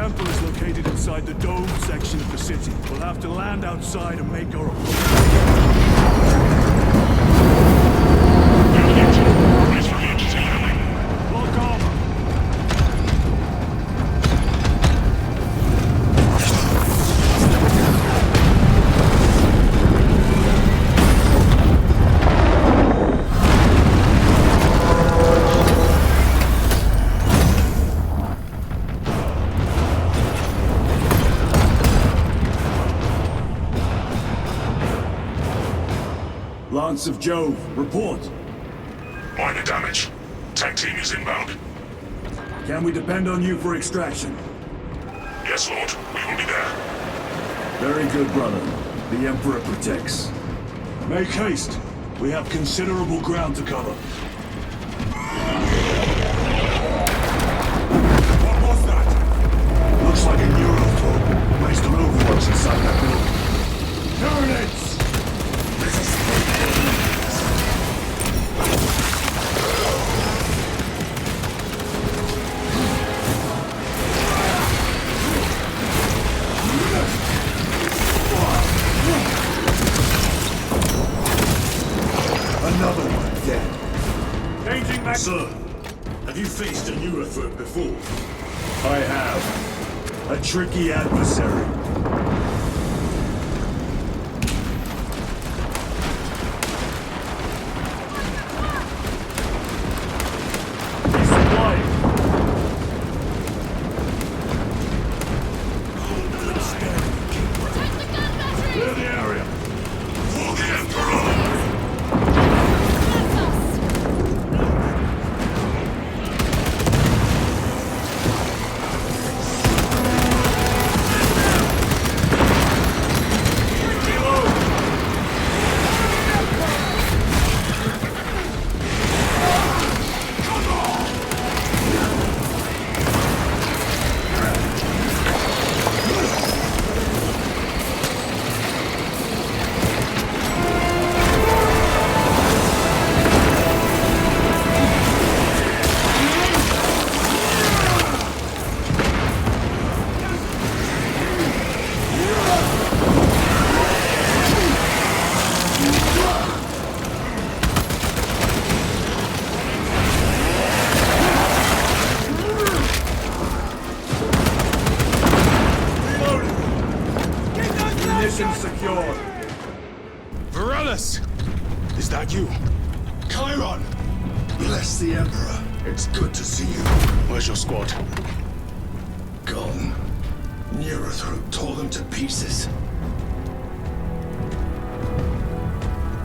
temple is located inside the dome section of the city. We'll have to land outside and make our approach. Lock on! Lance of Jove, report. Minor damage. Tech team is inbound. Can we depend on you for extraction? Yes, Lord. We will be there. Very good, brother. The Emperor protects. Make haste. We have considerable ground to cover. What was that? Looks like a neuroprobe. Placed on overwatch inside that building. Terminates! Another one dead. Changing back. Sir, have you faced a neurothreat before? I have. A tricky adversary. Clear the area. For the Emperor! Mission secured. Varellus! Is that you? Chiron! Bless the Emperor. It's good to see you. Where's your squad? Gone. Neurothroat tore them to pieces.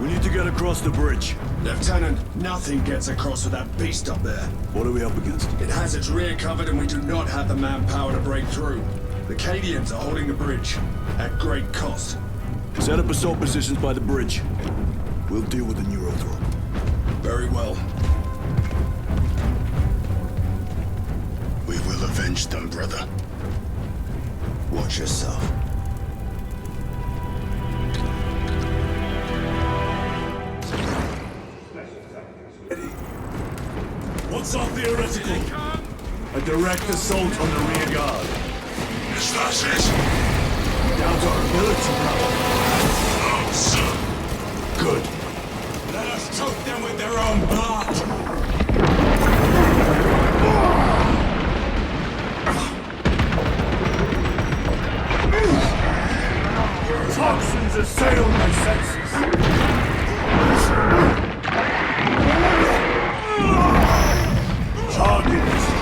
We need to get across the bridge. Lieutenant, nothing gets across with that beast up there. What are we up against? It has its rear covered and we do not have the manpower to break through. The Cadians are holding the bridge, at great cost. Set up assault positions by the bridge. We'll deal with the neurothroat. Very well. We will avenge them, brother. Watch yourself. What's our theoretical? A direct assault on the rear guard. Is that it? Doubt our ability, brother. No, sir. Good. Let us choke them with their own blood! Toxins assail my senses. Target destroyed.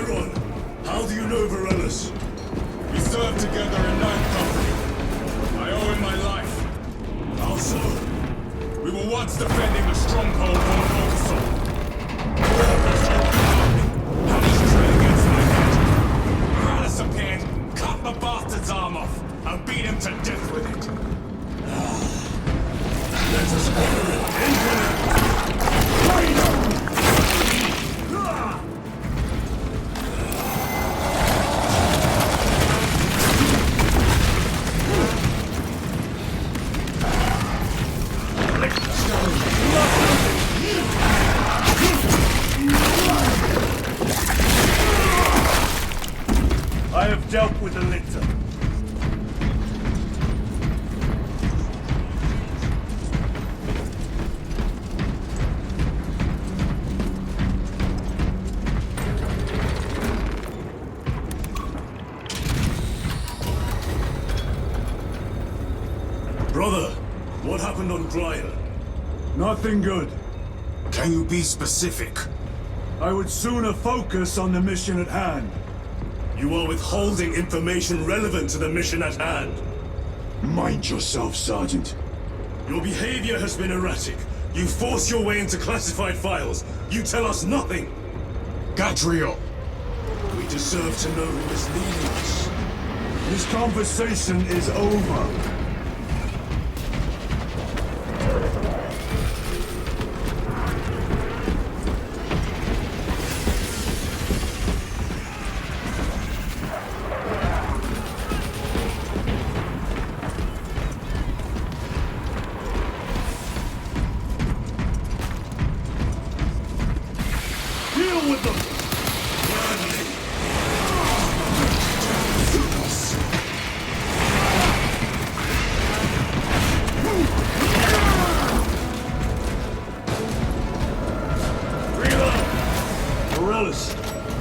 Chiron, how do you know Varellus? We served together in Ninth Company. I owe him my life. How so? We were once defending the stronghold on Orcasol. How much trail against my head? Varellus appeared, cut the bastard's arm off, and beat him to death with it. Let us honor it. Brother, what happened on Gryer? Nothing good. Can you be specific? I would sooner focus on the mission at hand. You are withholding information relevant to the mission at hand. Mind yourself, Sergeant. Your behavior has been erratic. You force your way into classified files. You tell us nothing. Gadriel! We deserve to know who is leading us. This conversation is over. Deal with them!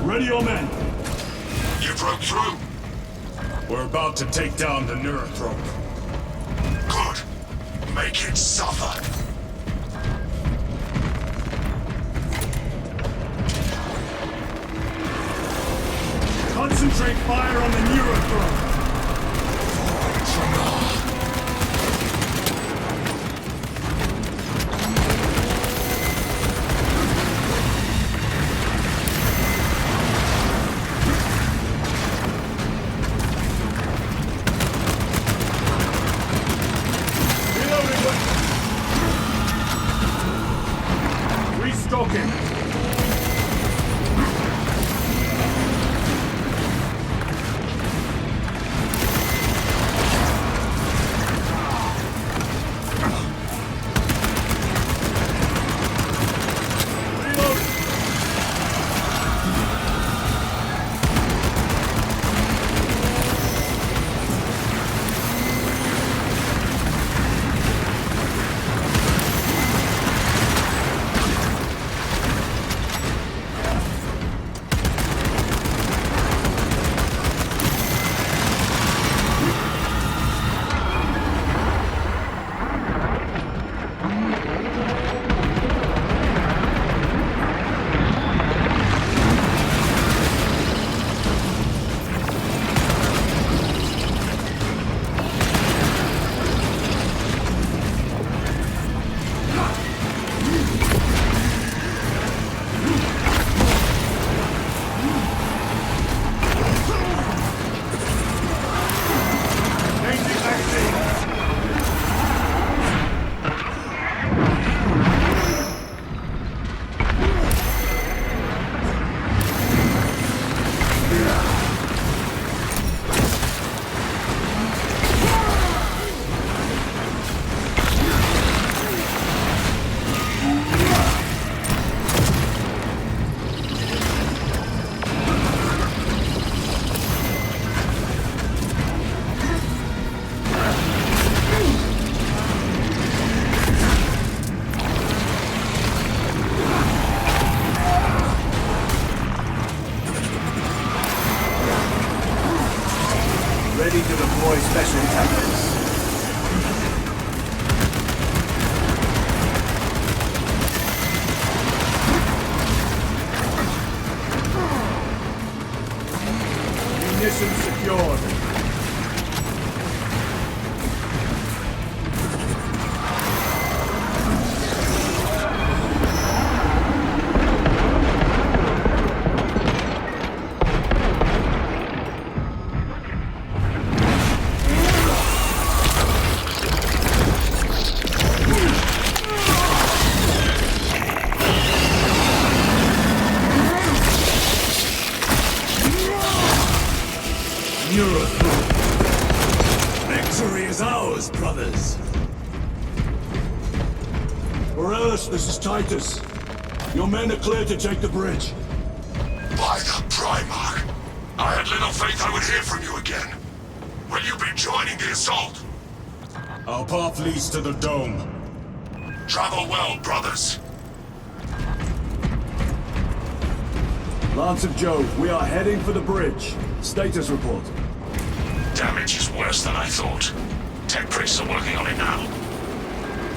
Ready your men. You broke through. We're about to take down the Neurothrope. Good. Make it suffer. Concentrate fire on the Neurothrope. Restocking. Ready to deploy special tactics. Munitions secured. Victory is ours, brothers. Morales, this is Titus. Your men are clear to take the bridge. By the Primarch. I had little faith I would hear from you again. Will you be joining the assault? Our path leads to the dome. Travel well, brothers. Lance of Jove, we are heading for the bridge. Status report. Damage is worse than I thought. Tech priests are working on it now.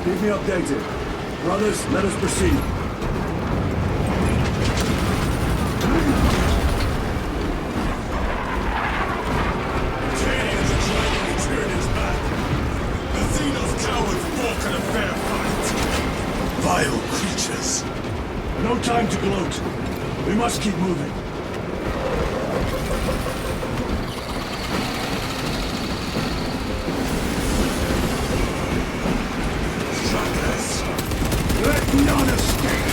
Keep me updated. Brothers, let us proceed. Canians are trying to turn his back. The Xenos cowards fought in a fair fight. Vile creatures. No time to gloat. We must keep moving. Trackers! Let none escape!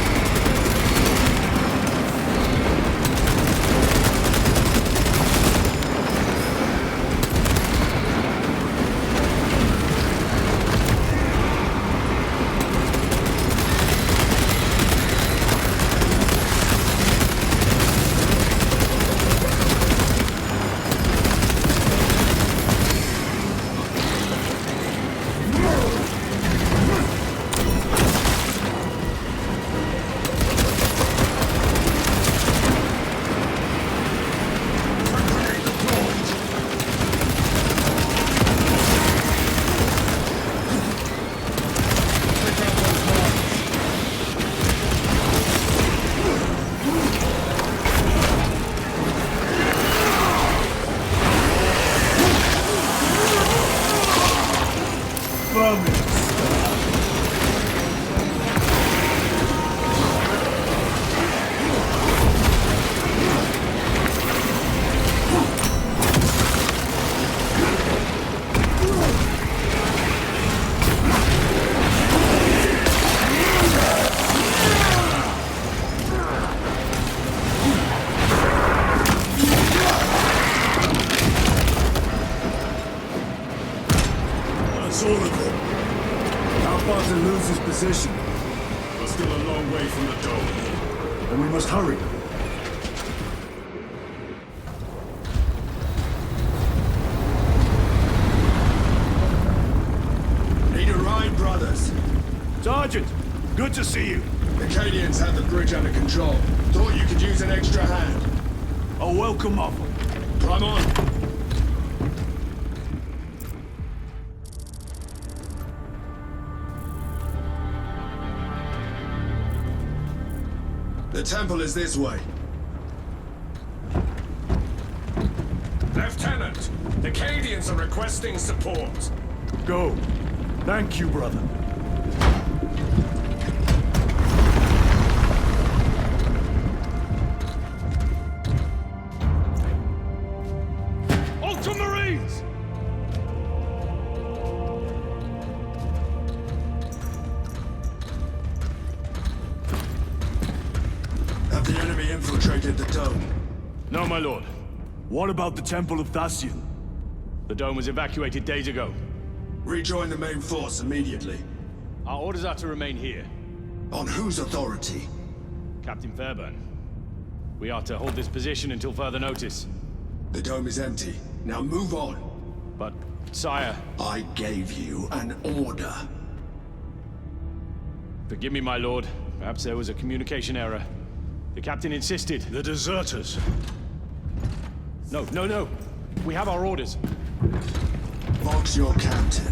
That's all of them. How far to lose his position? We're still a long way from the dome. Then we must hurry. Need a ride, brothers? Sergeant, good to see you. The Canians had the bridge under control. Thought you could use an extra hand. A welcome offer. Climb on. The temple is this way. Lieutenant, the Cadians are requesting support. Go. Thank you, brother. Ultramarines! Have the enemy infiltrated the dome? No, my lord. What about the Temple of Thasian? The dome was evacuated days ago. Rejoin the main force immediately. Our orders are to remain here. On whose authority? Captain Fairburn. We are to hold this position until further notice. The dome is empty. Now move on. But, sire, I gave you an order. forgive me, my lord. Perhaps there was a communication error. The captain insisted. The deserters. No. We have our orders. Vox your captain.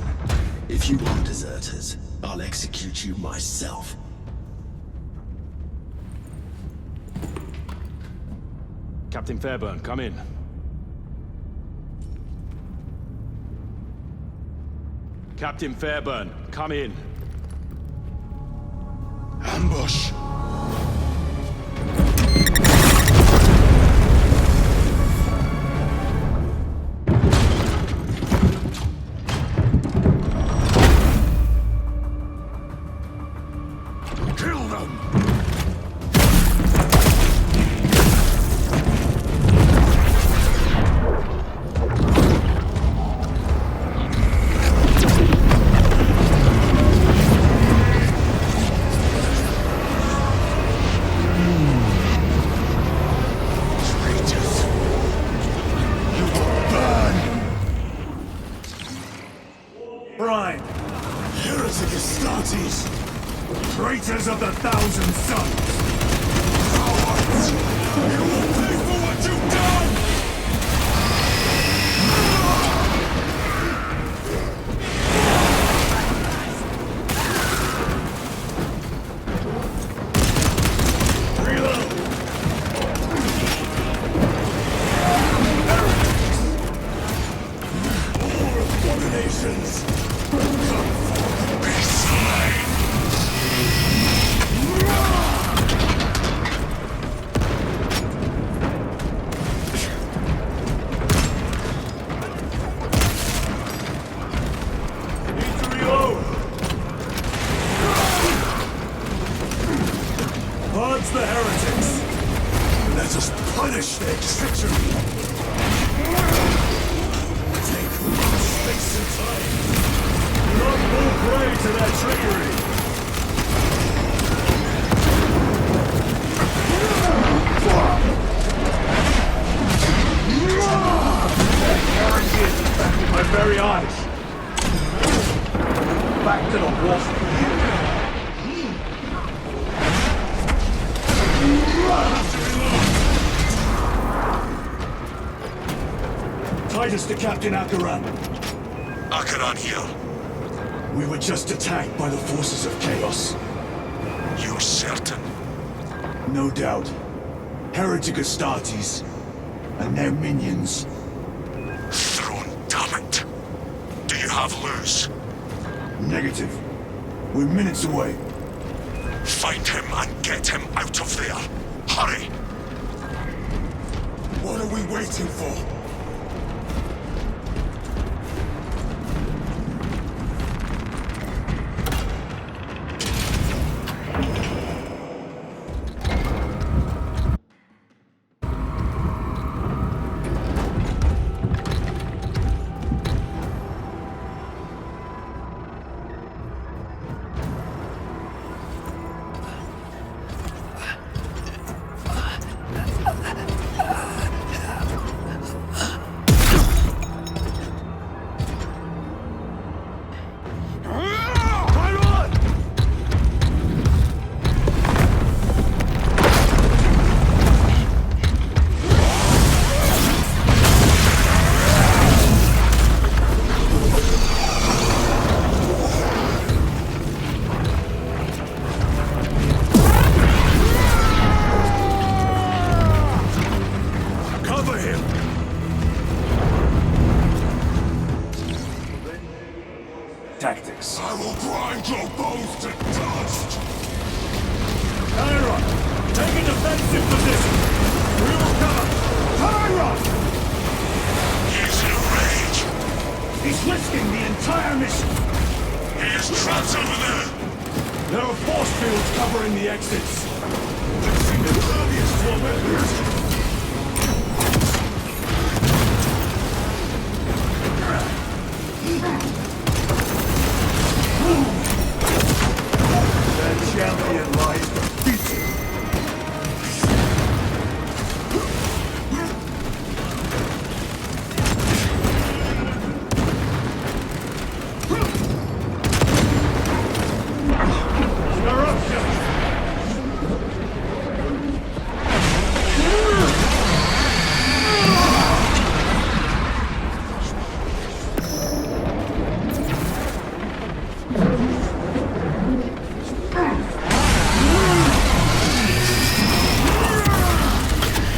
If you are deserters, I'll execute you myself. Captain Fairburn, come in. Captain Fairburn, come in. Ambush! Kill them! Prime, Heretic Astartes! traitors of the Thousand Suns! Cowards! You will pay for what you've done! Relish their treachery. Take much space and time. Not fall prey to their trickery. Heresy is infecting my very eyes. Back to the wall. Titus to Captain Akaran. Akaran here. We were just attacked by the forces of chaos. You're certain? No doubt. Heretic Astartes and their minions. Throne, damn it. Do you have Luz? Negative. We're minutes away. Find him and get him out of there. Hurry! What are we waiting for? Tactics. I will grind your bones to dust! Tyron! Take a defensive position! We will cover! Tyron! He's in a rage! He's risking the entire mission! He is trapped over there! There are force fields covering the exits! I've seen the earliest tormentors! Their champion lies defeated!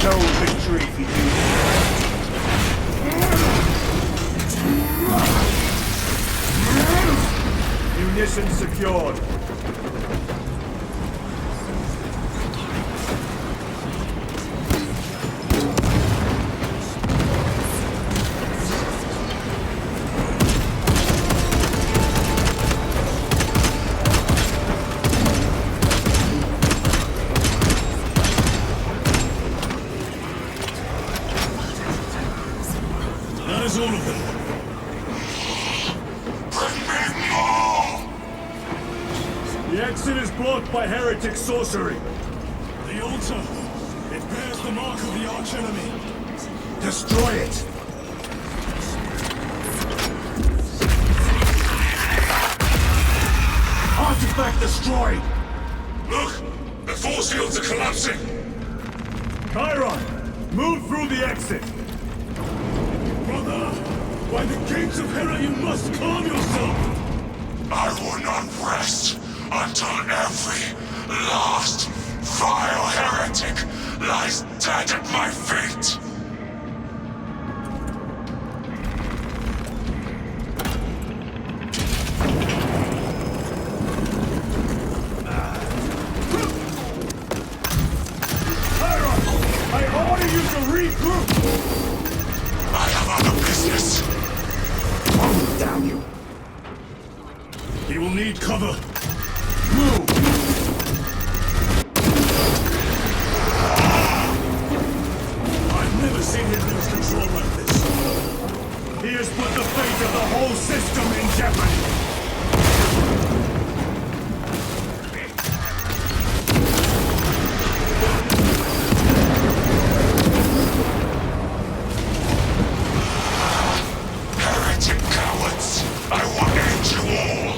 No victory for you. Munitions secured. That is all of them. Bring me more! The exit is blocked by heretic sorcery. The altar. It bears the mark of the archenemy. Destroy it! Artifact destroyed! Look! The force fields are collapsing! Chiron! Move through the exit! Brother! By the gates of Hera, you must calm yourself! I will not rest until every last vile heretic lies dead at my feet! Chiron! I order you to regroup! I have other business! Damn you! He will need cover. Move! just put the fate of the whole system in jeopardy! Heretic cowards! I will end you all!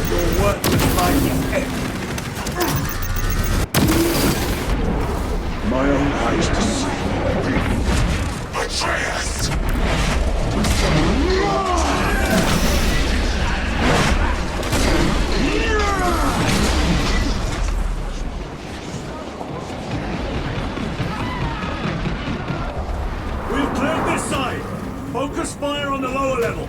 Your worthless life end. My own eyes to see. Betrayers! We've cleared this side! Focus fire on the lower level!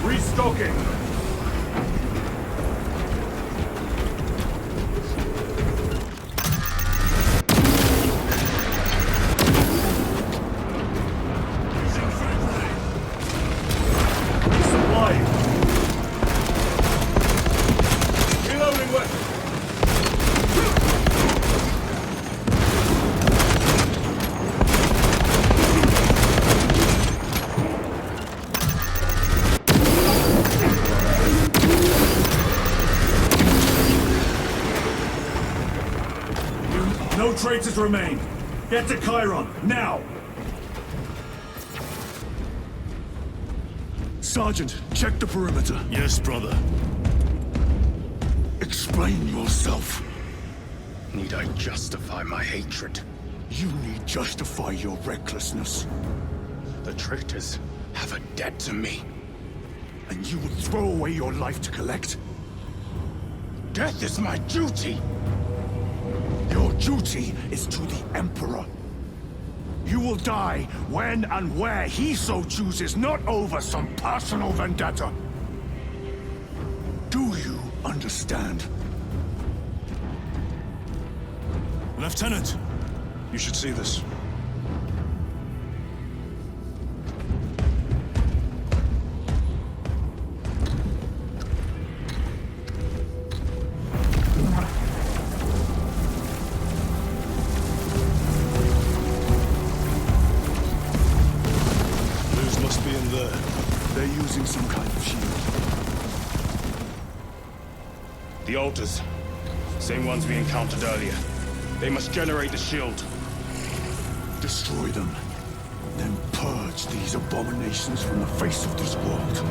Restocking! Supply! Reloading weapon! No traitors remain. Get to Chiron, now! Sergeant, check the perimeter. Yes, brother. Explain yourself. Need I justify my hatred? You need justify your recklessness. The traitors have a debt to me. And you would throw away your life to collect? Death is my duty! Your duty is to the Emperor. You will die when and where he so chooses, not over some personal vendetta. Do you understand? Lieutenant! You should see this. News must be in there. They're using some kind of shield. The altars. Same ones we encountered earlier. They must generate the shield. Destroy them. Then purge these abominations from the face of this world.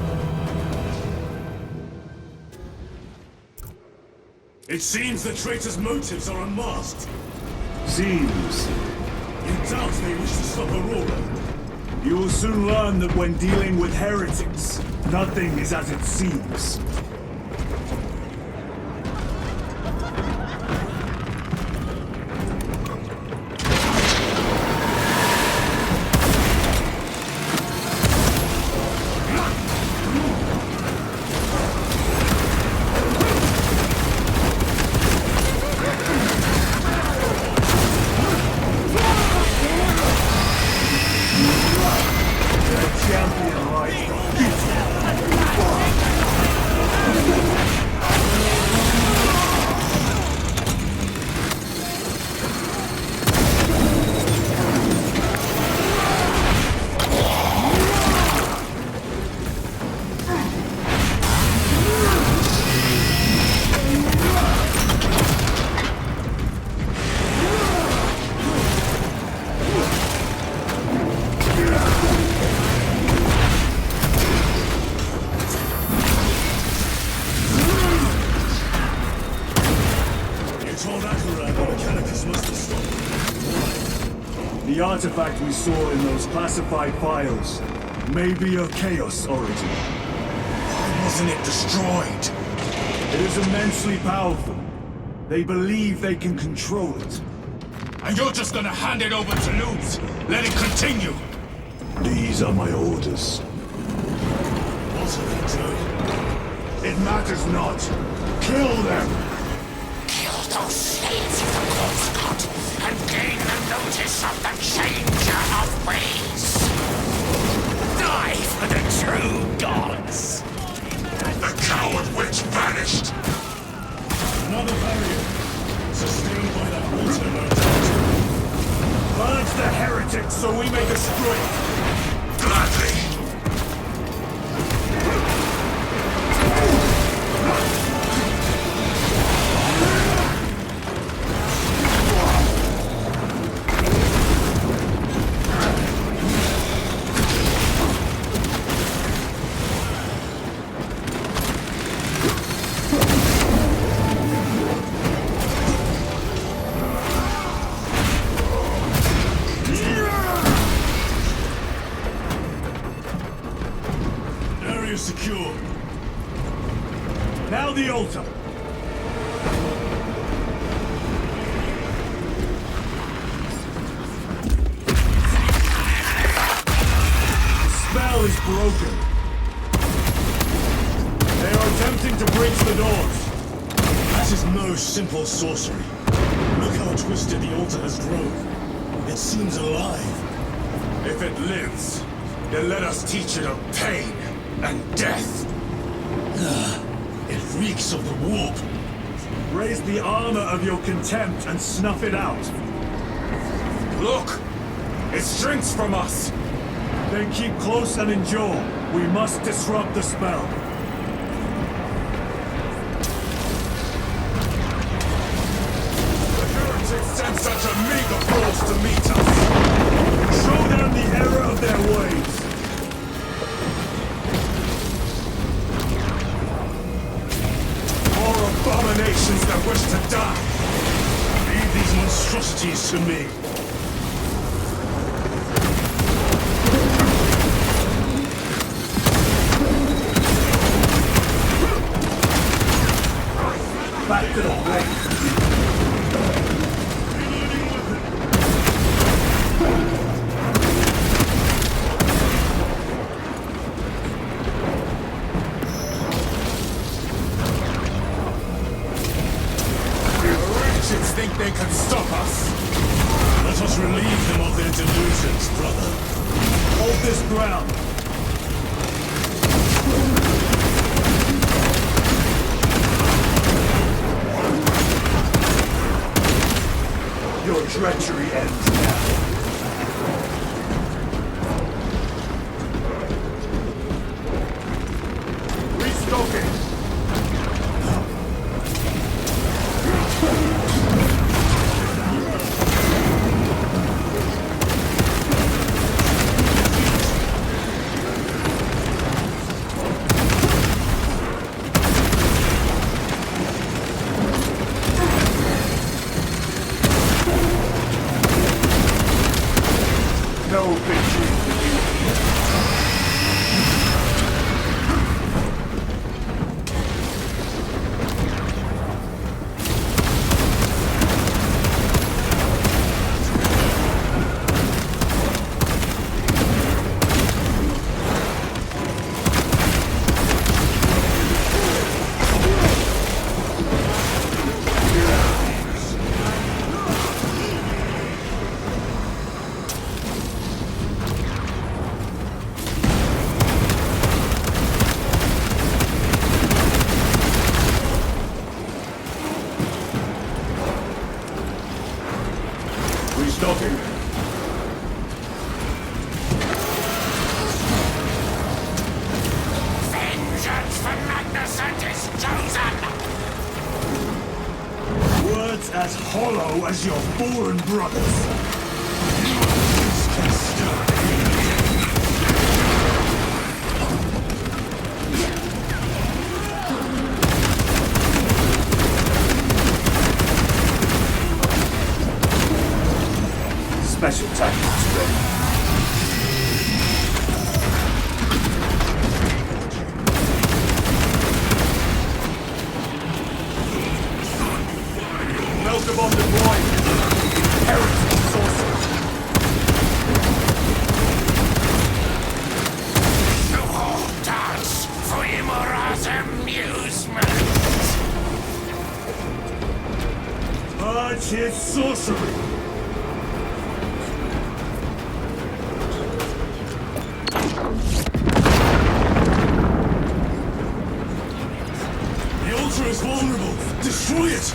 It seems the traitors' motives are unmasked. Seems. You doubt they wish to stop Aurora. You will soon learn that when dealing with heretics, nothing is as it seems. Champion right. The artifact we saw in those classified files may be of Chaos origin. Why wasn't it destroyed? It is immensely powerful. They believe they can control it. And you're just gonna hand it over to Lutz? Let it continue? These are my orders. What are they doing? It matters not. Kill them! Kill those slaves of the corpse god and gain the notice of the changer of ways. Die for the true gods. The coward witch vanished. Another barrier. Sustained by that water, no doubt. Purge the heretics so we may destroy it. Gladly. Secure. Now the altar. The spell is broken. They are attempting to breach the doors. That is no simple sorcery. Look how twisted the altar has grown. It seems alive. If it lives, then let us teach it of pain and death. It reeks of the warp. Raise the armor of your contempt and snuff it out. Look! It shrinks from us! Then keep close and endure. We must disrupt the spell. The heretics sent such a meager force to meet us. Show them the error of their ways. Abominations that wish to die! Leave these monstrosities to me! Back to the blade! Think they can stop us? Let us relieve them of their delusions, brother. Hold this ground. Your treachery ends now. Restocking. No victory for you. Restocking. Vengeance for Magnificent is chosen! Words as hollow as your fallen brothers. Special tactics ready. Melt the bomb deployed. Heresy sorcerer. The whole dance for Imora's amusement! Destroy it!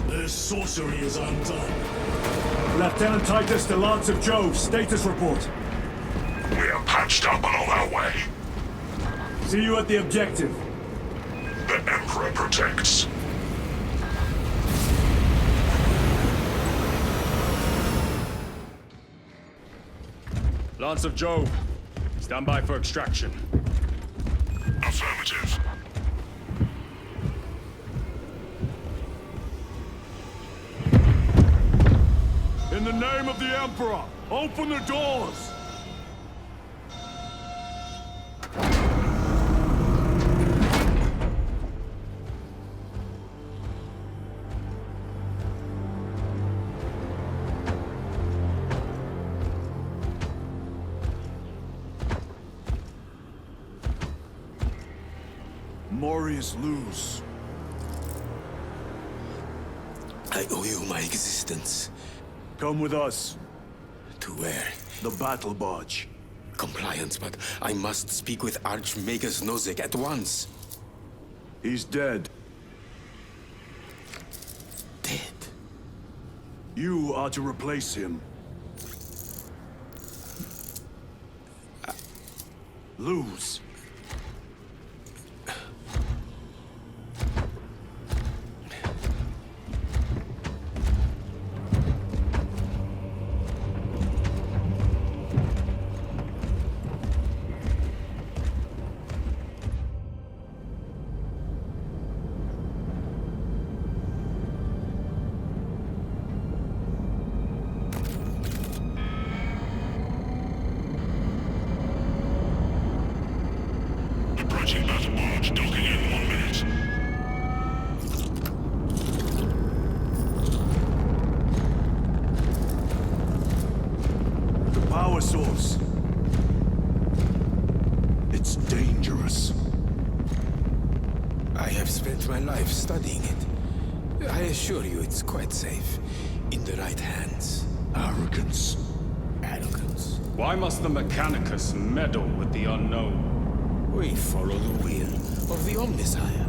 Their sorcery is undone. Lieutenant Titus to Lance of Jove, status report. We are patched up and on our way. See you at the objective. The Emperor protects. Lance of Jove, stand by for extraction. Affirmative. In the name of the Emperor, open the doors! Morius lose. I owe you my existence. Come with us. To where? The battle barge. Compliance, but I must speak with Archmagus Nozick at once. He's dead. Dead. You are to replace him. Lose. Approaching battle barge, docking in 1 minute. The power source. It's dangerous. I have spent my life studying it. I assure you it's quite safe. In the right hands. Arrogance. Arrogance. Why must the Mechanicus meddle with the unknown? We follow the will of the Omnisire.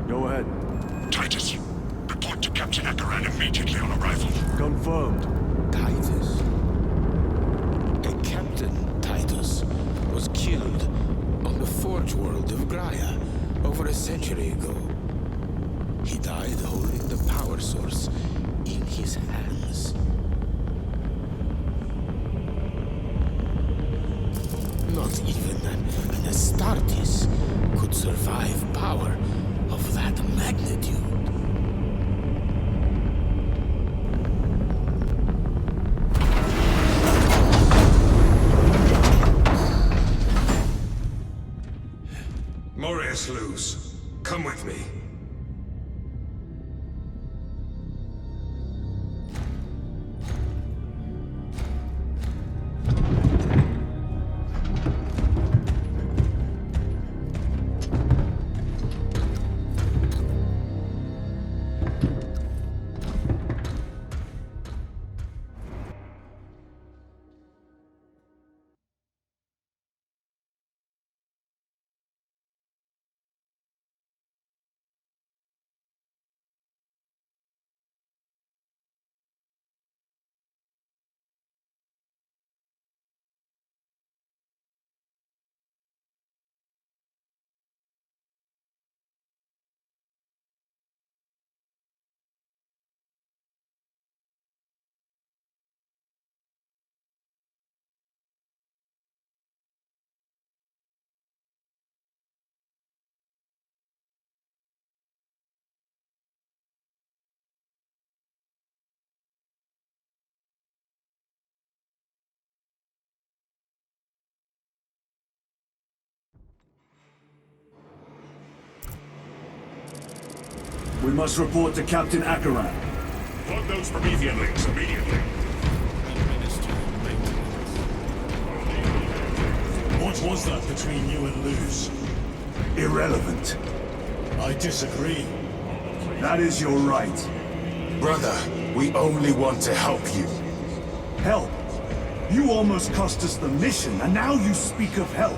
Go ahead. Titus, report to Captain Akaran immediately on arrival. Confirmed. Titus. A Captain Titus was killed on the Forge world of Graia over a century ago. He died holding the power source in his hands. Not even an Astartes could survive power of that magnitude. Morius lose. Come with me. We must report to Captain Akaran. Plug those Promethean links immediately. What was that between you and Luz? Irrelevant. I disagree. That is your right. Brother, we only want to help you. Help? You almost cost us the mission, and now you speak of help.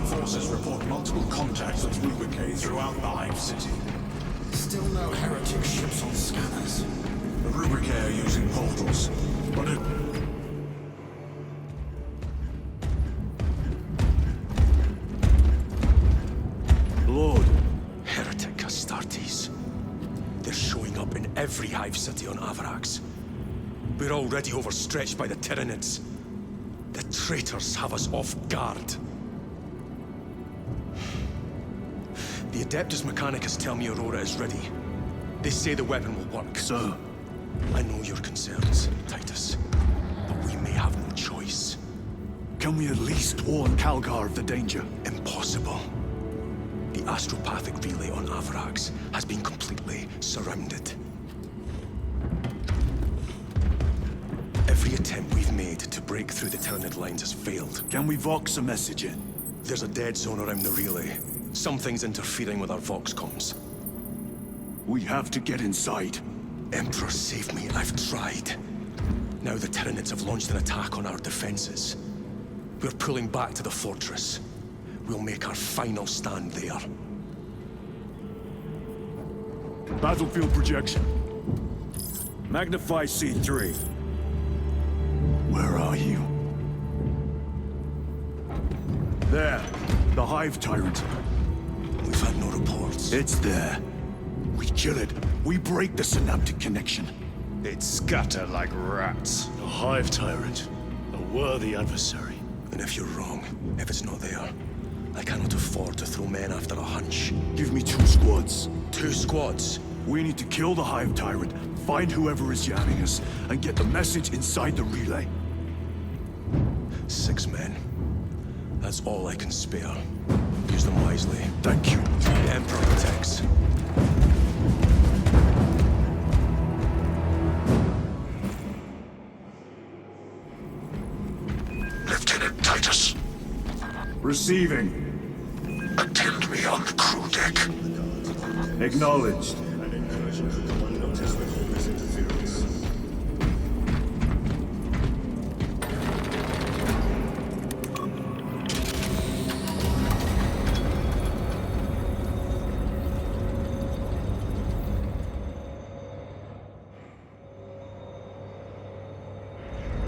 Forces report multiple contacts with Rubricate throughout the Hive City. Still no heretic ships on scanners. The Rubricate are using portals, but it... Lord, heretic Astartes. They're showing up in every Hive City on Avarax. We're already overstretched by the Tyranids. The traitors have us off guard. The Adeptus Mechanicus tell me Aurora is ready. They say the weapon will work. Sir, I know your concerns, Titus, but we may have no choice. can we at least warn Calgar of the danger? Impossible. The astropathic relay on Avarax has been completely surrounded. Every attempt we've made to break through the Tyranid lines has failed. Can we vox a message in? There's a dead zone around the relay. Something's interfering with our vox comms. We have to get inside. Emperor, save me. I've tried. Now the Tyranids have launched an attack on our defenses. We're pulling back to the fortress. We'll make our final stand there. Battlefield projection. Magnify C3. Where are you? There. The Hive Tyrant. We've had no reports. It's there. We kill it. We break the synaptic connection. They'd scatter like rats. A Hive Tyrant. A worthy adversary. And if you're wrong, if it's not there, I cannot afford to throw men after a hunch. Give me 2 squads. 2 squads? We need to kill the Hive Tyrant, find whoever is jamming us, and get the message inside the relay. 6 men. That's all I can spare. Use them wisely. Thank you. The Emperor protects. Lieutenant Titus, Receiving. attend me on the crew deck. Acknowledged. An incursion could go unnoticed with all this interference.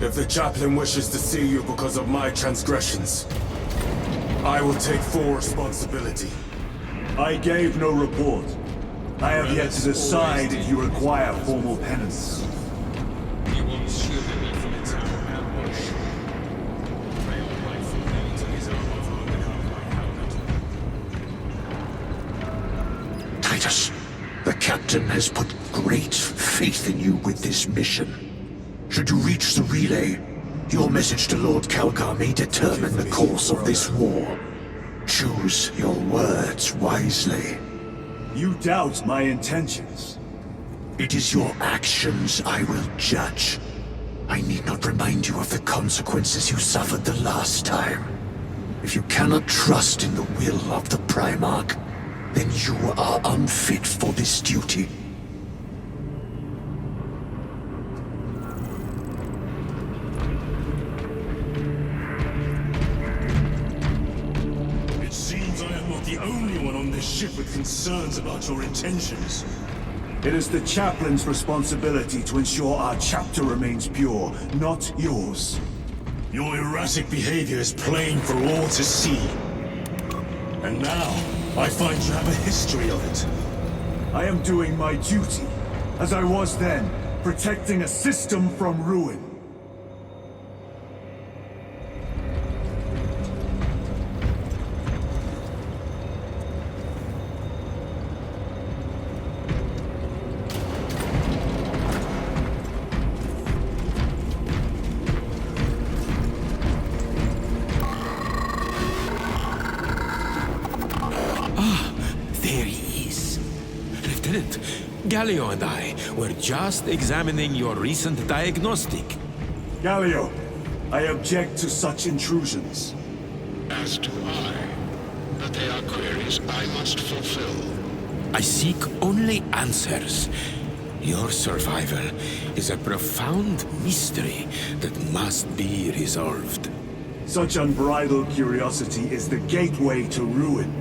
If the chaplain wishes to see you because of my transgressions, I will take full responsibility. I gave no report. I have yet to decide if you require formal penance. He once shielded me from its ambush. Rail rifle nailed to his arm of undercover. Titus, the captain has put great faith in you with this mission. Should you reach the relay, your message to Lord Calgar may determine the course of this war. Choose your words wisely. You doubt my intentions. It is your actions I will judge. I need not remind you of the consequences you suffered the last time. If you cannot trust in the will of the Primarch, then you are unfit for this duty. It seems I am not the only one on this ship with concerns about your intentions. It is the chaplain's responsibility to ensure our chapter remains pure, not yours. Your erratic behavior is plain for all to see. And now, I find you have a history of it. I am doing my duty, as I was then, protecting a system from ruin. Galio and I were just examining your recent diagnostic. Galio, I object to such intrusions. As do I. But they are queries I must fulfill. I seek only answers. Your survival is a profound mystery that must be resolved. Such unbridled curiosity is the gateway to ruin.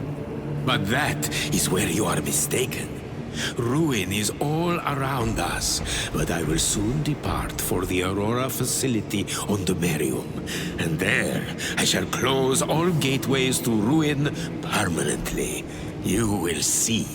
But that is where you are mistaken. Ruin is all around us, but I will soon depart for the Aurora facility on the Merium. And there, I shall close all gateways to ruin permanently. You will see.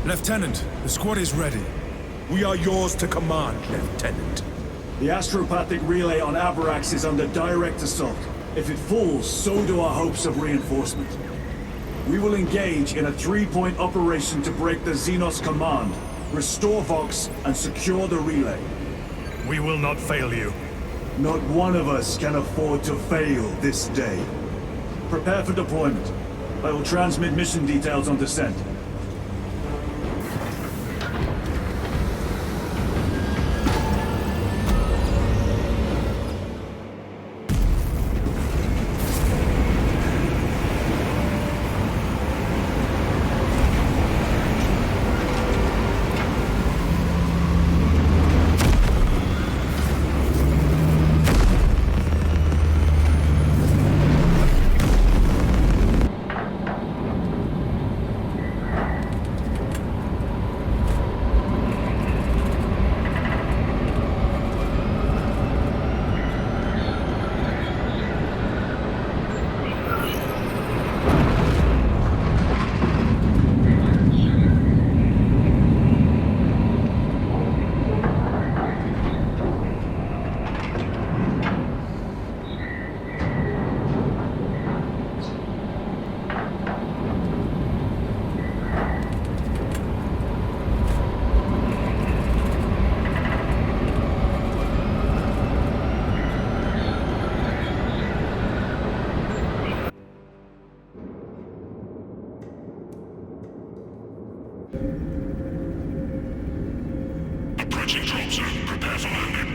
Lieutenant, the squad is ready. We are yours to command, Lieutenant. The astropathic relay on Avarax is under direct assault. If it falls, so do our hopes of reinforcement. We will engage in a three-point operation to break the Xenos command, restore Vox, and secure the relay. We will not fail you. Not one of us can afford to fail this day. Prepare for deployment. I will transmit mission details on descent. Approaching drop zone. Prepare for landing.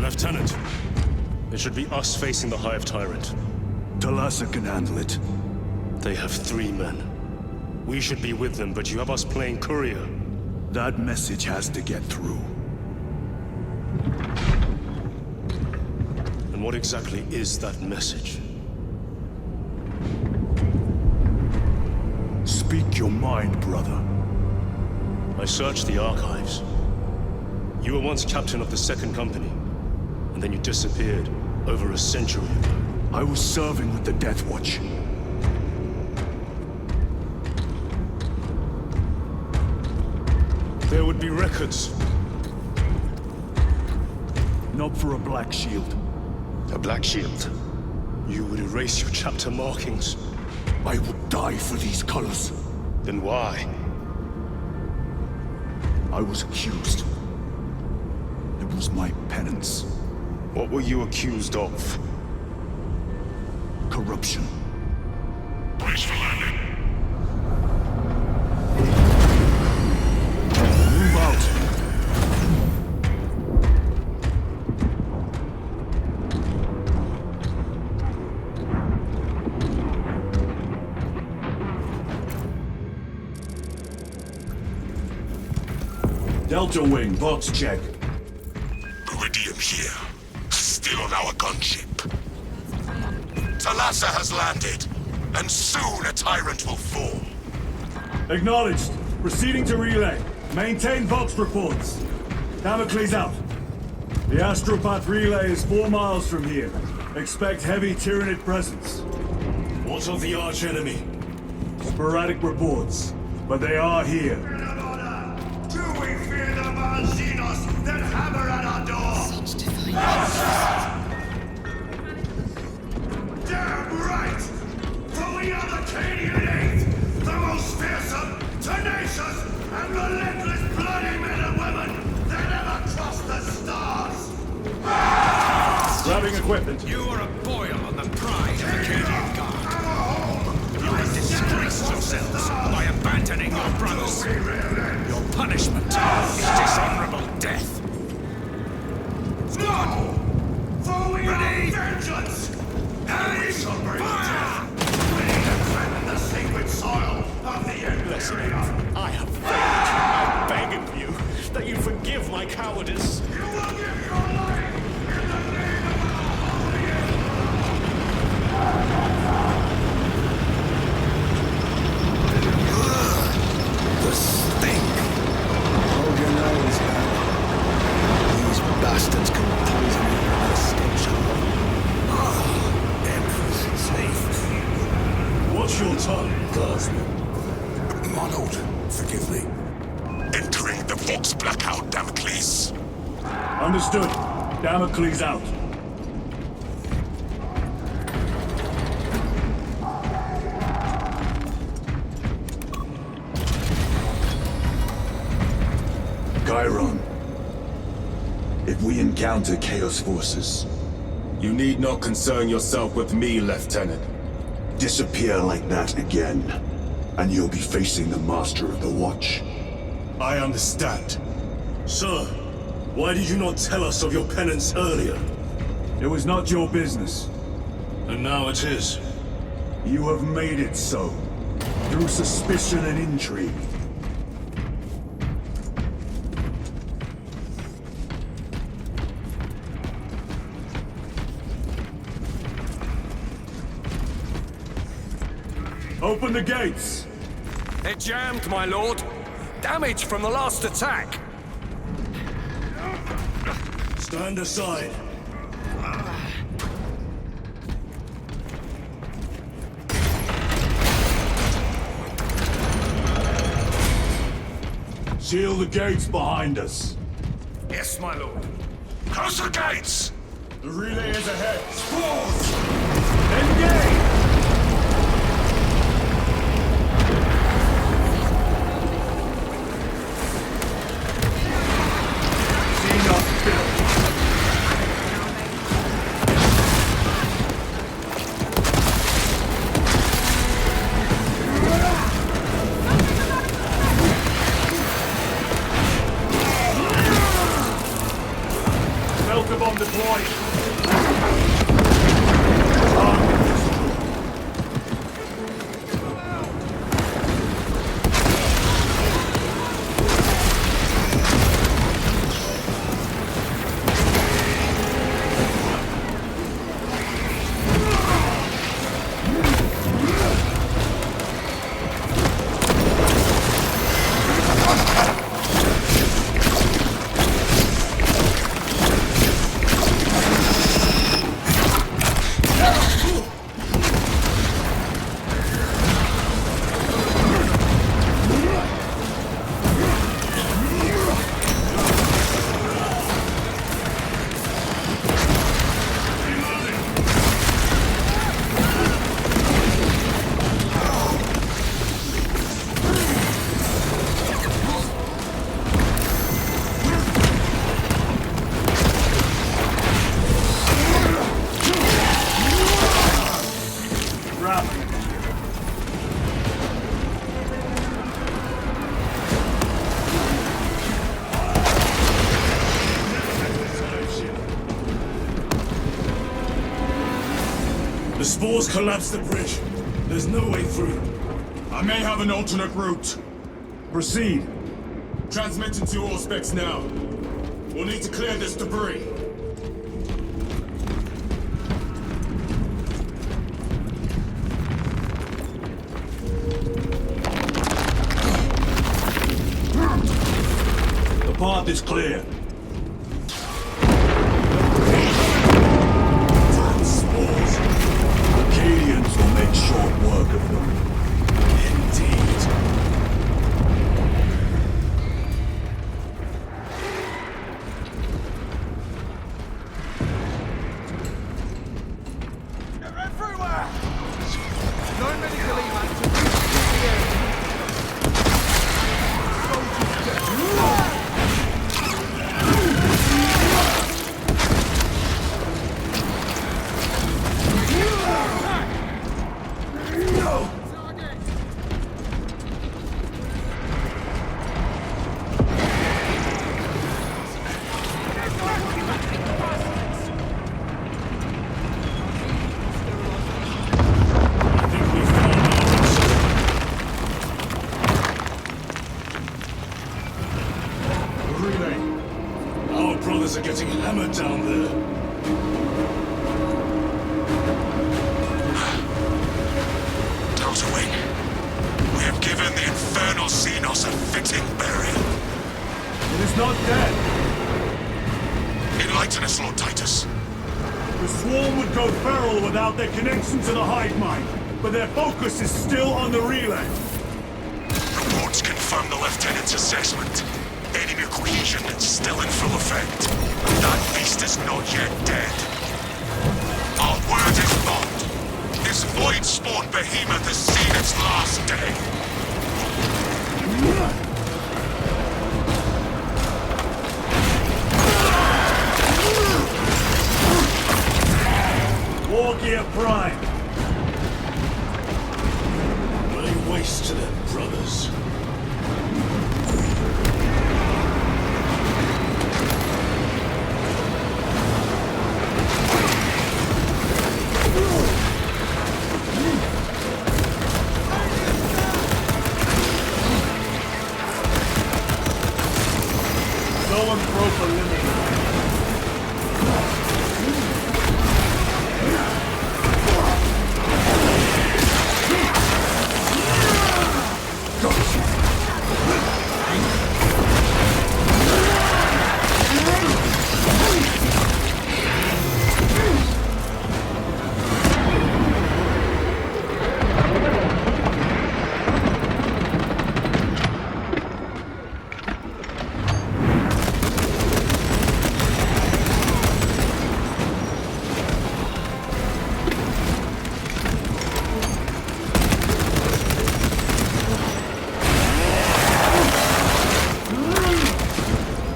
Lieutenant, it should be us facing the Hive Tyrant. Talassa can handle it. They have 3 men. We should be with them, but you have us playing courier. That message has to get through. And what exactly is that message? Speak your mind, brother. I searched the archives. You were once captain of the 2nd Company, and then you disappeared over a century ago. I was serving with the Death Watch. There would be records. Not for a Black Shield. A Black Shield? You would erase your chapter markings. I would die for these colors. Then why? I was accused. It was my penance. What were you accused of? Corruption. Brace for landing. Move out. Delta Wing, box check. Iridium here. still on our gunship. Talassa has landed, and soon a tyrant will fall. Acknowledged. Proceeding to relay. Maintain Vox reports. Damocles out. The Astropath relay is 4 miles from here. Expect heavy Tyranid presence. What of the archenemy? Sporadic reports, but they are here. Do we fear the Malzinos that hammer at our door? Damn right! For we are the Cadian Eighth, the most fearsome, tenacious, and relentless bloody men and women that ever crossed the stars! Grabbing equipment. You are a boil on the pride of the Cadian Guard. You have disgraced yourselves by abandoning your brothers. Your punishment is dishonorable death. No! For we are vengeance! And we shall bring death! We defend the sacred soil of the Empire! I have failed. I beg of you that you forgive my cowardice. You will give your life in the name of our holy The stink! Hold your nose, Harry. These bastards can poison you with a stench of Emperor's safe. Watch your tongue, guardsman. Monold, forgive me. Entering the Vox blackout, Damocles. Understood. Damocles out. Chiron. If we encounter Chaos forces, You need not concern yourself with me, Lieutenant. disappear like that again, and you'll be facing the Master of the Watch. I understand. Sir, why did you not tell us of your penance earlier? It was not your business. And now it is. You have made it so. Through suspicion and intrigue. Open the gates! They're jammed, my lord. Damage from the last attack. Stand aside. Seal the gates behind us. Yes, my lord. Close the gates! The relay is ahead. Spores! Engage! Xenos built. Melter bomb deployed. The spores collapsed the bridge. There's no way through. I may have an alternate route. Proceed. Transmitting to all specs now. We'll need to clear this debris. path is clear. Damn spores! Acadians will make short work of them. Indeed. Our brothers are getting hammered down there. Delta-Wing, we have given the infernal Xenos a fitting burial. It is not dead. Enlighten us, Lord Titus. The swarm would go feral without their connection to the hive mind, but their focus is still on the relay. Reports confirm the Lieutenant's assessment. Enemy cohesion is still in full effect. That beast is not yet dead. Our word is bond. This void-spawn behemoth has seen its last day. War Gear Prime. Lay waste to them, brothers.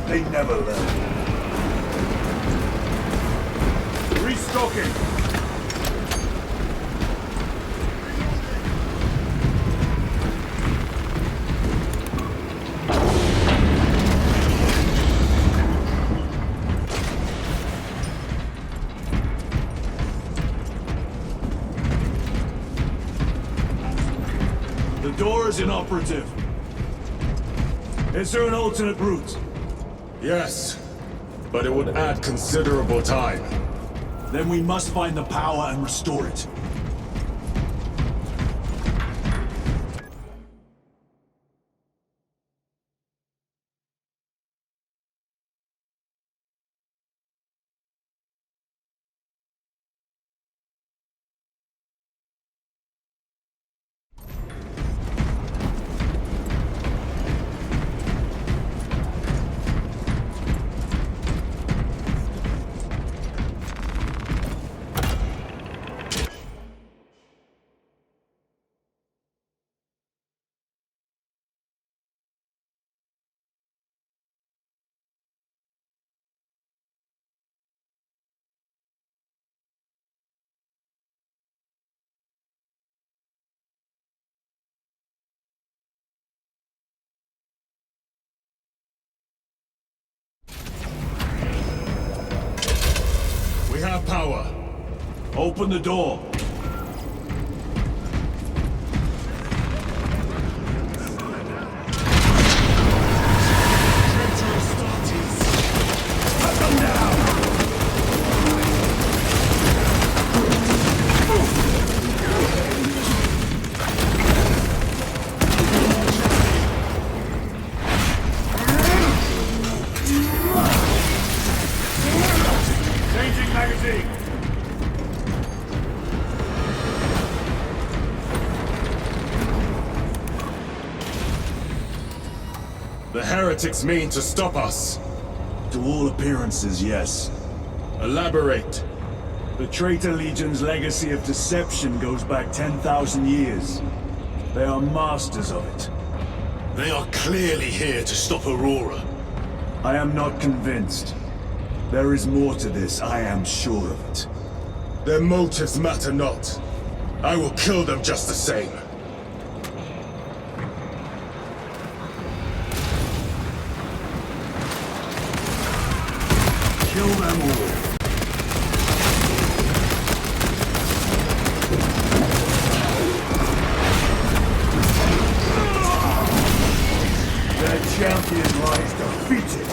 They never learn. Restocking. The door is inoperative. Is there an alternate route? Yes, but it would add considerable time. Then we must find the power and restore it. We have power. Open the door. The heretics mean to stop us. To all appearances, yes. Elaborate. The Traitor Legion's legacy of deception goes back 10,000 years. They are masters of it. They are clearly here to stop Aurora. I am not convinced. There is more to this, I am sure of it. Their motives matter not. I will kill them just the same. Kill them all. Their champion lies defeated.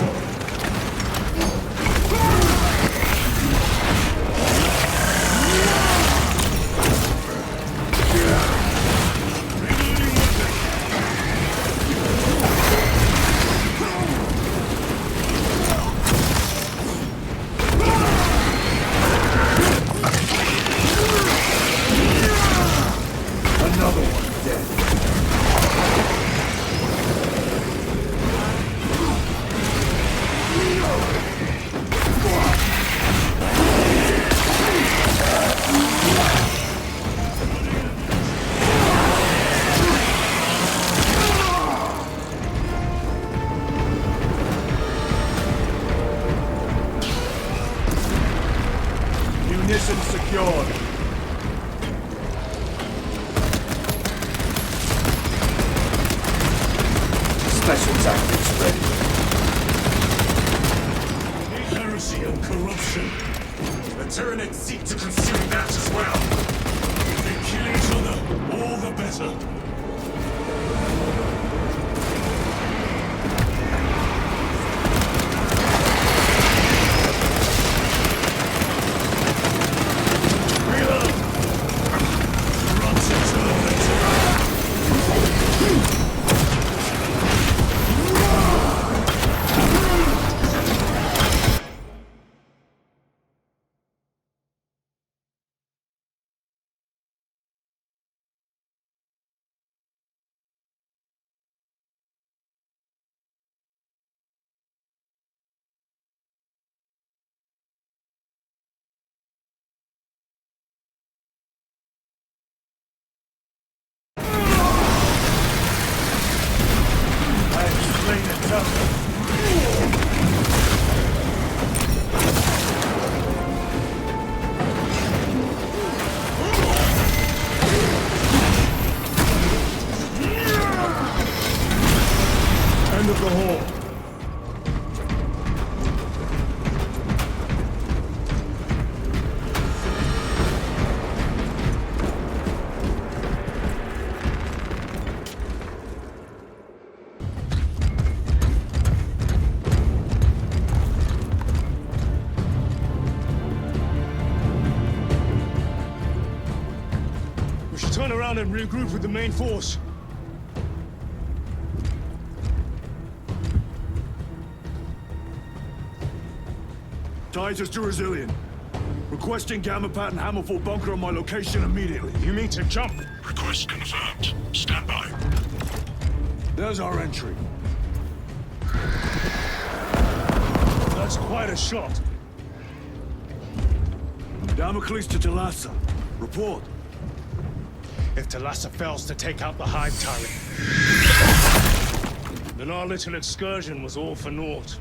Another one dead. Munitions secured. Special tactics ready. Heresy and corruption. The Tyranids seek to consume that as well. If they kill each other, all the better. Reload! Corruption turn the Tyranid. I have slain the tough. End of the hall. We should turn around and regroup with the main force. Titus to Resilient. Requesting Gamma Pat and Hammerfall bunker on my location immediately. You mean to jump? Request confirmed. Stand by. There's our entry. That's quite a shot. Damocles to Talassa. Report. If Talassa fails to take out the Hive Tyrant, then our little excursion was all for naught.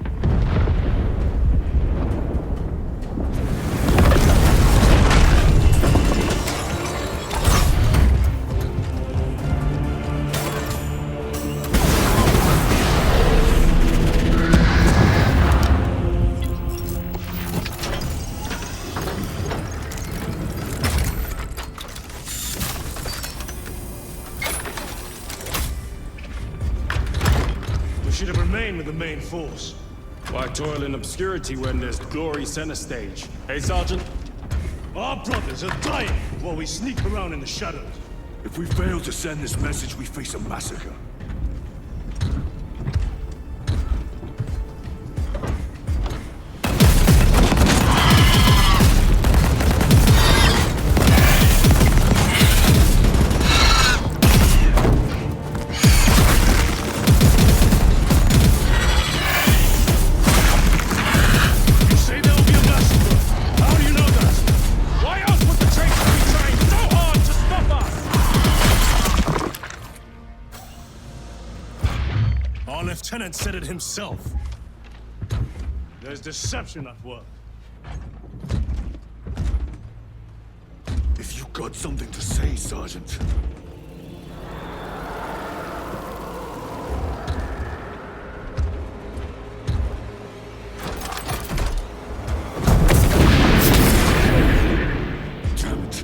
We should have remained with the main force. Why toil in obscurity when there's glory center stage? Hey, Sergeant? Our brothers are dying while we sneak around in the shadows. If we fail to send this message, we face a massacre. lieutenant said it himself. There's deception at work. If you got something to say, Sergeant. Damn it.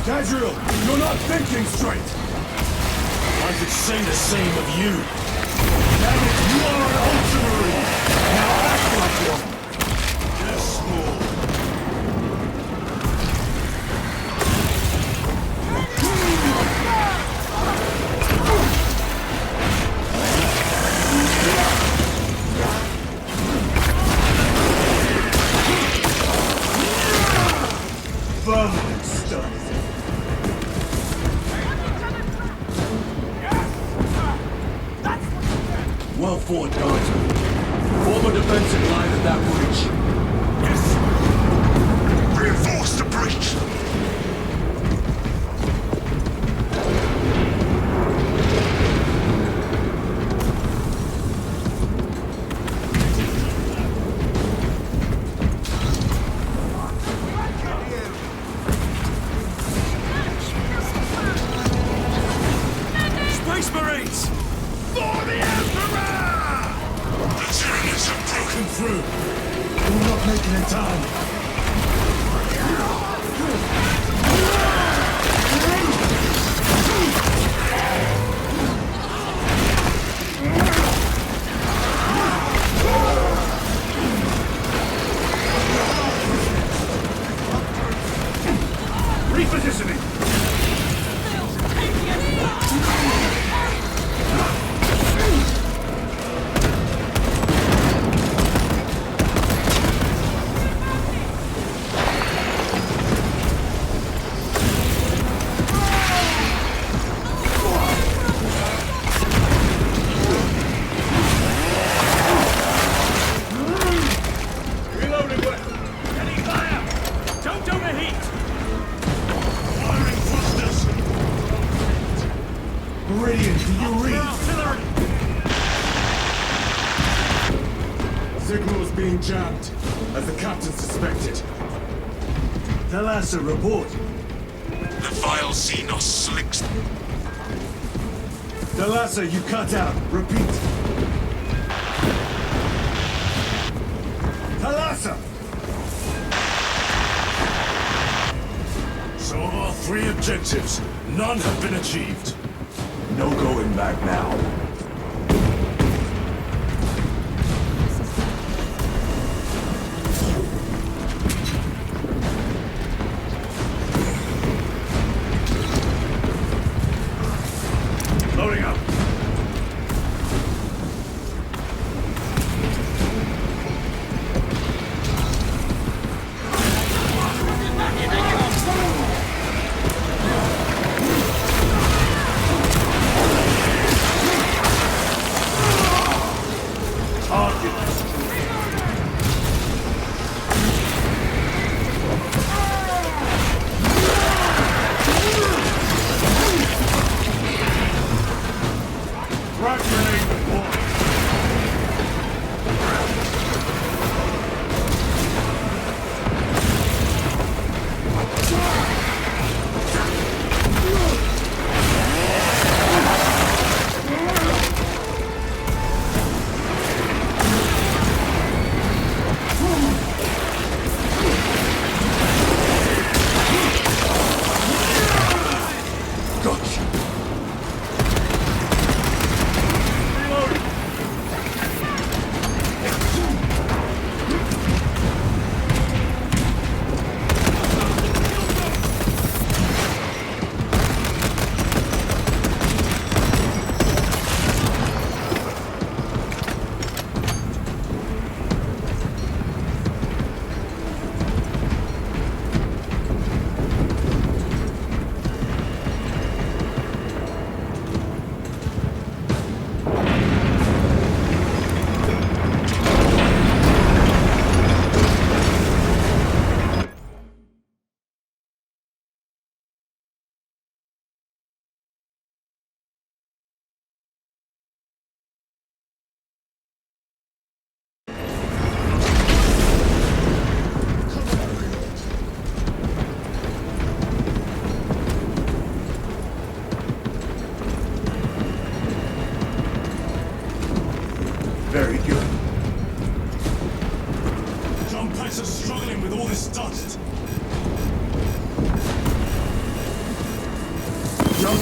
Gabriel, you're not thinking straight! I could say the same of you. Damn it, you are an Ultramarine! Now act like one! Yes, Lord. Permanent stuff. Well fought, guys. Form a defensive line at that breach. Yes! Reinforce the breach! Space Marines! For the Emperor! The Tyranids have broken Through. We're not making it time. Repositioning! Reloading weapon! Ready fire! Don't overheat! Firing thrusters. Meridian, can you read? Artillery! Signal's being jammed, as the captain suspected. Thalassa, report. The vile Xenos slicks. Thalassa, you cut out. Repeat. Thalassa! So of our 3 objectives, none have been achieved. No going back now. Loading up.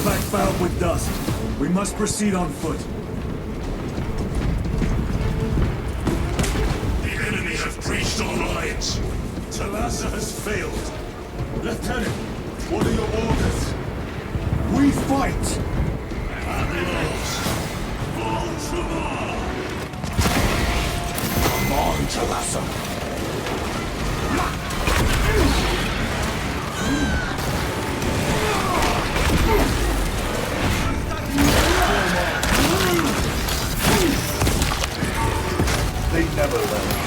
artifact fouled with dust. We must proceed on foot. The enemy have breached our lines. Talassa has failed. Lieutenant, what are your orders? We fight! At last. Baltimore! Come on, Talassa. They never learn.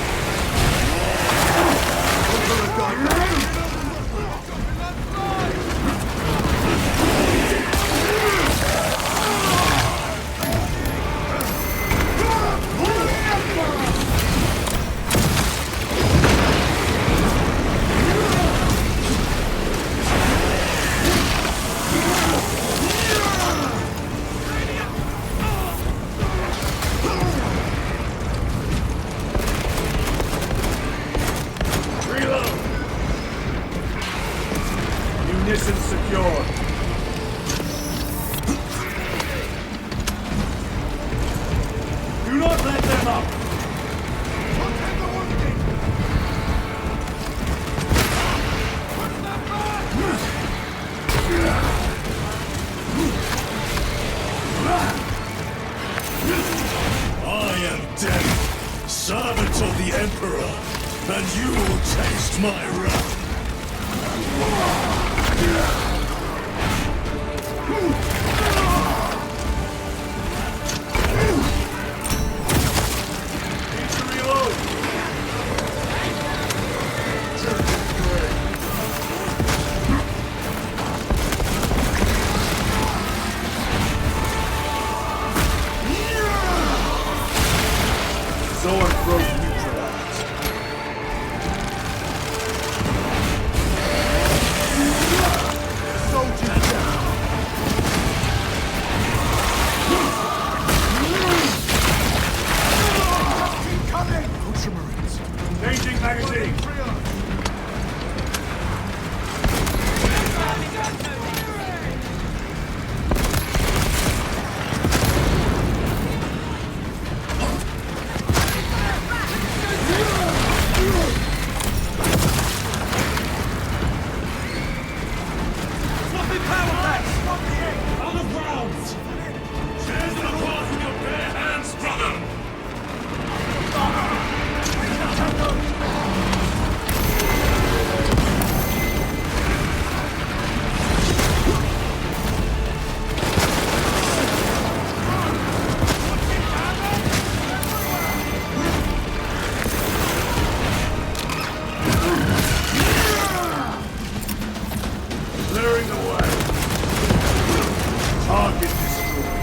Munitions secure. Do not let them up! I am death, servant of the Emperor, and you will taste my wrath. Sword throws neutralized. Soldiers down! Keep coming! Ultramarines. Changing magazine. Clearing the way. Target destroyed.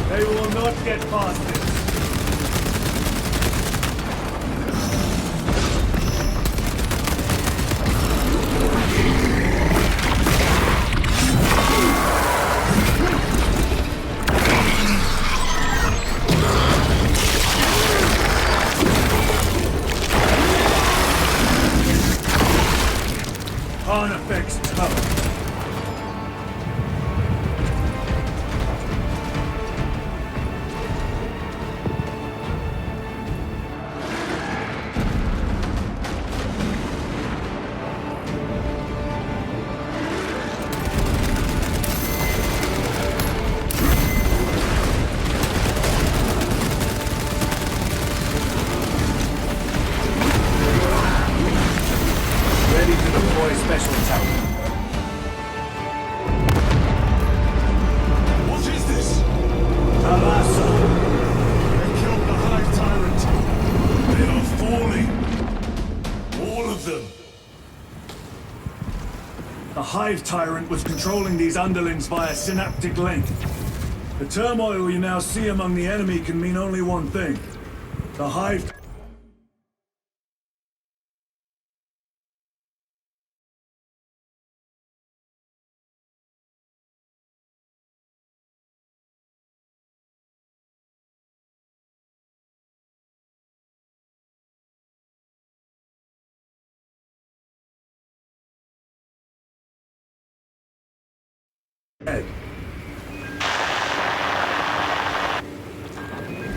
They will not get past this. Artifacts tough. Ready to deploy special talent. The Hive Tyrant was controlling these underlings via synaptic link. The turmoil you now see among the enemy can mean only one thing. The Hive...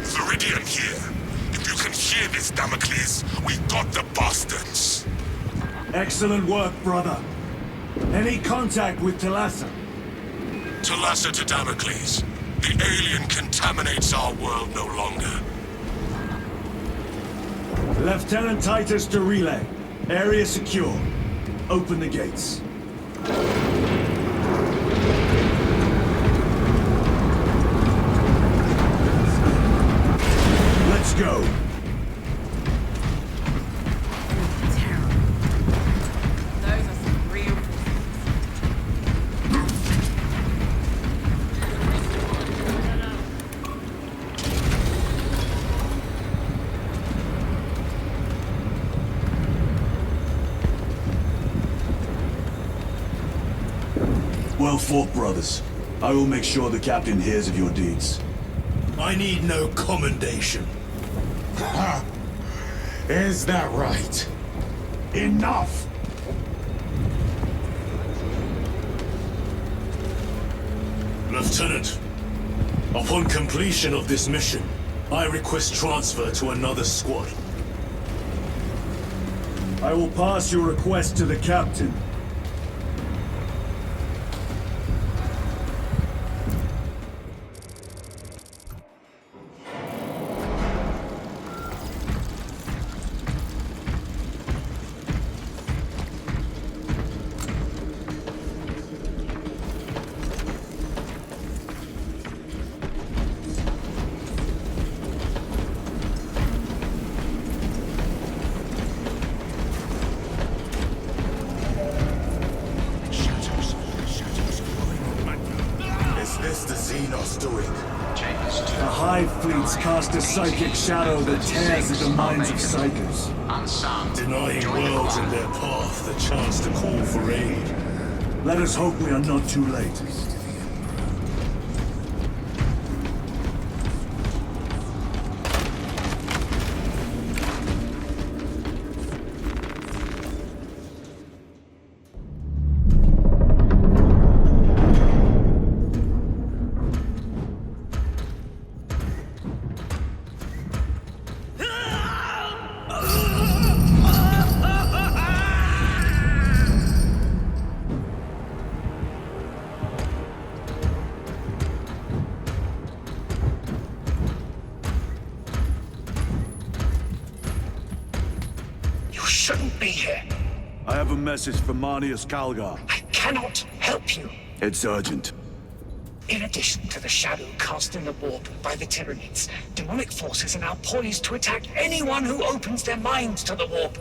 Viridian here. If you can hear this, Damocles, we got the bastards. Excellent work, brother. Any contact with Talassa? Talassa to Damocles. The alien contaminates our world no longer. Lieutenant Titus to relay. Area secure. Open the gates. Let's go. Terrible. Those are some real Well fought, brothers. I will make sure the captain hears of your deeds. I need no commendation. Is that right? Enough! Lieutenant, upon completion of this mission, I request transfer to another squad. I will pass your request to the captain. Is this the Xenos doing? The Hive fleets cast a psychic shadow that tears at the minds of psychers. Denying worlds in their path the chance to call for aid. Let us hope we are not too late. Shouldn't be here. I have a message from Marnius Calgar. I cannot help you. It's urgent. In addition to the shadow cast in the warp by the Tyranids, demonic forces are now poised to attack anyone who opens their minds to the warp.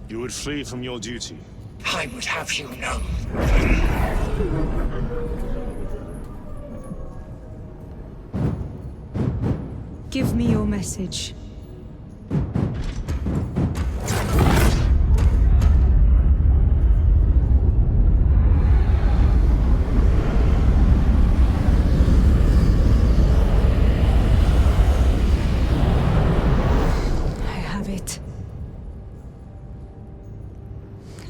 You would flee from your duty. I would have you know. Give me your message.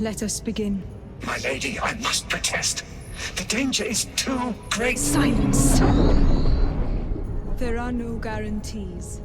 Let us begin. My lady, I must protest. The danger is too great. Silence! There are no guarantees.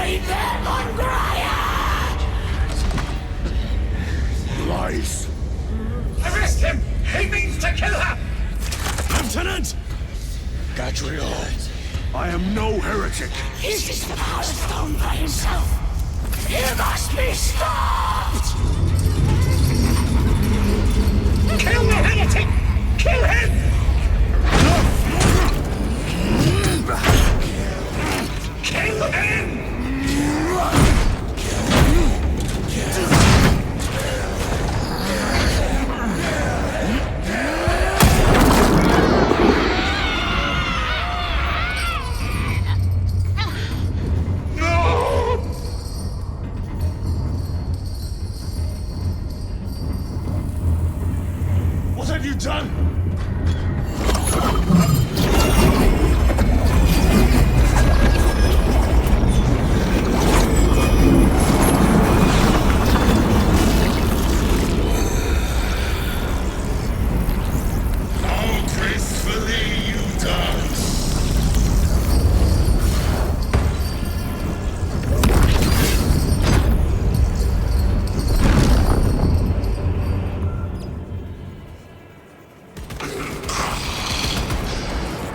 laid there on Graia! Lies. Arrest him! He means to kill her! Lieutenant! Gadriel, I am no heretic. He's just the power stone by himself. He must be stopped! Kill the heretic! Kill him! Kill him! What have you done? How gracefully you dance!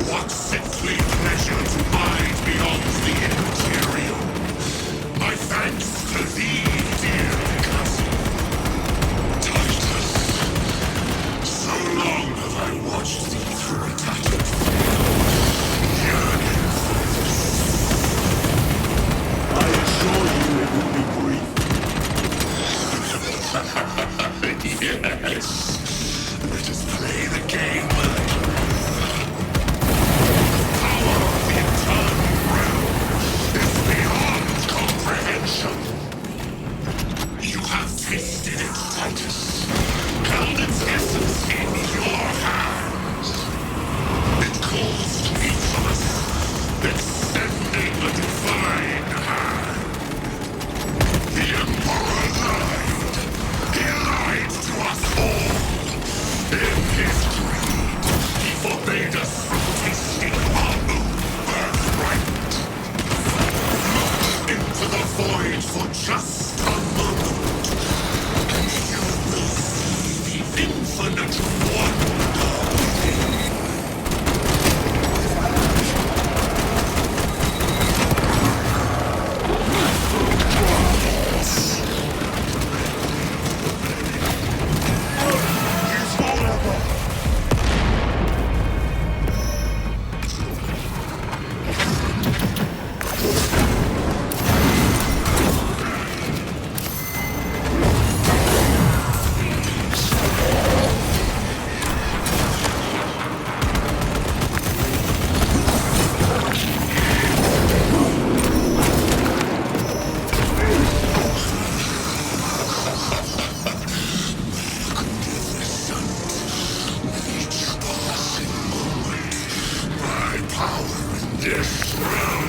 What sickly pleasure to hide beyond the immaterial. My thanks to thee, dear cousin. Titus. So long have I watched thee through a tattered field, yearning for this. I assure you it will be brief. Yes. Let us play the game, my power of the eternal realm is beyond comprehension. You have tasted it, Titus. Held its essence in your hands. It calls to each of us, extending a divine hand. The Emperor lied. He lied to us all. In his greed, he forbade us from tasting our own birthright. Look into the void for just a moment, and you will see the infinite wonder. He's vulnerable. My power in this realm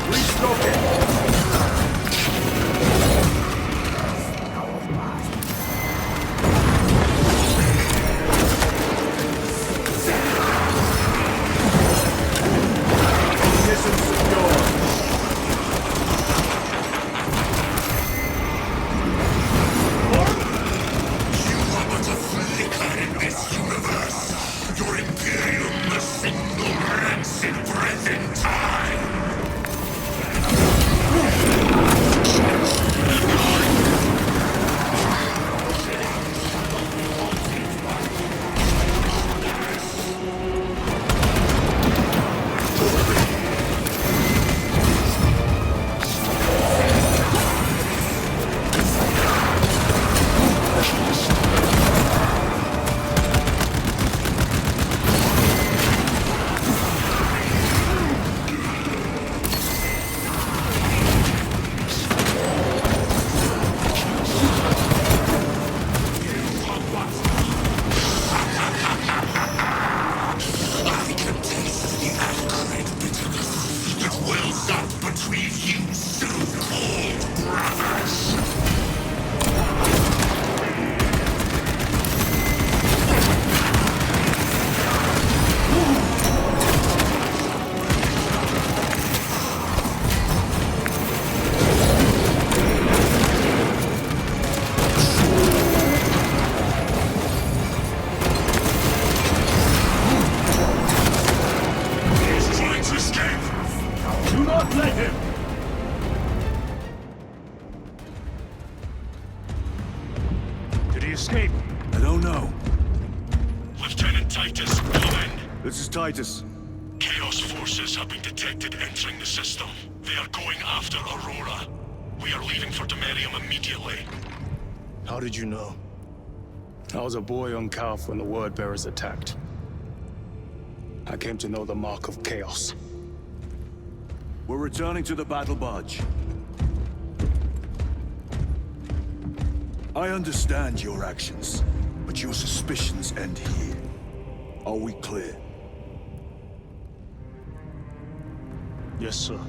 Restock it! Position secure. Do not let him! Did he escape? I don't know. Lieutenant Titus, come in. This is Titus. Chaos forces have been detected entering the system. They are going after Aurora. We are leaving for Demerium immediately. How did you know? I was a boy on Calf when the Word Bearers attacked. I came to know the mark of chaos. We're returning to the battle barge. I understand your actions, but your suspicions end here. Are we clear? Yes, sir.